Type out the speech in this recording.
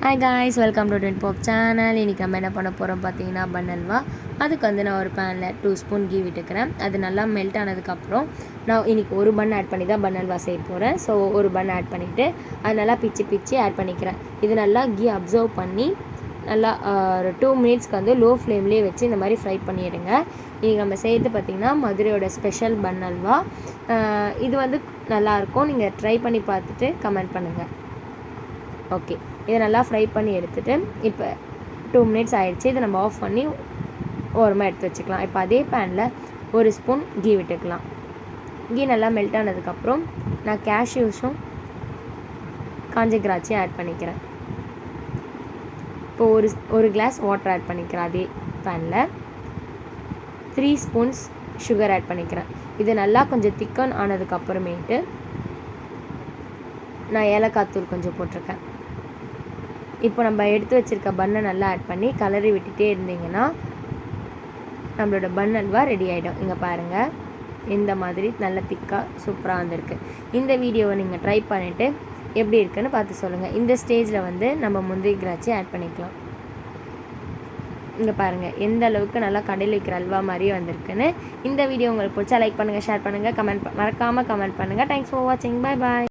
Hi guys, welcome to twin pop channel. இன்றைக்கி நம்ம என்ன பண்ண போகிறோம் பார்த்தீங்கன்னா பன் அல்வா. அதுக்கு வந்து நான் ஒரு பேனில் 2 ஸ்பூன் கீ விட்டுக்கிறேன். அது நல்லா மெல்ட் ஆனதுக்கப்புறம் நான் இன்றைக்கி ஒரு பன் ஆட் பண்ணி தான் பன் அல்வா செய்ய போகிறேன். ஸோ ஒரு பன் ஆட் பண்ணிவிட்டு அது நல்லா பிச்சு ஆட் பண்ணிக்கிறேன். இது நல்லா கீ அப்சர்வ் பண்ணி நல்லா ஒரு 2 மினிட்ஸ்க்கு வந்து லோ ஃப்ளேம்லேயே வச்சு இந்த மாதிரி ஃப்ரை பண்ணிவிடுங்க. இன்றைக்கி நம்ம செய்கிறது பார்த்திங்கன்னா மதுரையோட ஸ்பெஷல் பன் அல்வா. இது வந்து நல்லாயிருக்கும். நீங்கள் ட்ரை பண்ணி பார்த்துட்டு கமெண்ட் பண்ணுங்கள். ஓகே, இதை நல்லா ஃப்ரை பண்ணி எடுத்துகிட்டு இப்போ 2 மினிட்ஸ் ஆகிடுச்சு. இதை நம்ம ஆஃப் பண்ணி ஓரமாக எடுத்து வச்சுக்கலாம். இப்போ அதே பேனில் ஒரு ஸ்பூன் கீ விட்டுக்கலாம். கீ நல்லா மெல்ட் ஆனதுக்கப்புறம் நான் கேஷ்யூஸும் காஞ்ச திராட்சையும் ஆட் பண்ணிக்கிறேன். இப்போ ஒரு கிளாஸ் வாட்டர் ஆட் பண்ணிக்கிறேன். அதே பேனில் 3 ஸ்பூன்ஸ் சுகர் ஆட் பண்ணிக்கிறேன். இது நல்லா கொஞ்சம் திக்கன் ஆனதுக்கப்புறமேட்டு நான் ஏலக்காய் தூள் கொஞ்சம் போட்டிருக்கேன். இப்போ நம்ம எடுத்து வச்சுருக்க பன்னை நல்லா ஆட் பண்ணி கலரி விட்டுட்டே இருந்தீங்கன்னா நம்மளோட பன் அல்வா ரெடி ஆகிடும். இங்கே பாருங்கள், இந்த மாதிரி நல்ல திக்காக சூப்பராக வந்திருக்கு. இந்த வீடியோவை நீங்கள் ட்ரை பண்ணிவிட்டு எப்படி இருக்குன்னு பார்த்து சொல்லுங்கள். இந்த ஸ்டேஜில் வந்து நம்ம முந்திரி திராட்சை ஆட் பண்ணிக்கலாம். இங்கே பாருங்கள் எந்த அளவுக்கு நல்லா கடையில் வைக்கிற அல்வா மாதிரியே வந்திருக்குன்னு. இந்த வீடியோ உங்களுக்கு பிடிச்சா லைக் பண்ணுங்கள், ஷேர் பண்ணுங்கள், மறக்காமல் கமெண்ட் பண்ணுங்கள். தேங்க்ஸ் ஃபார் வாட்சிங். பாய் பாய்.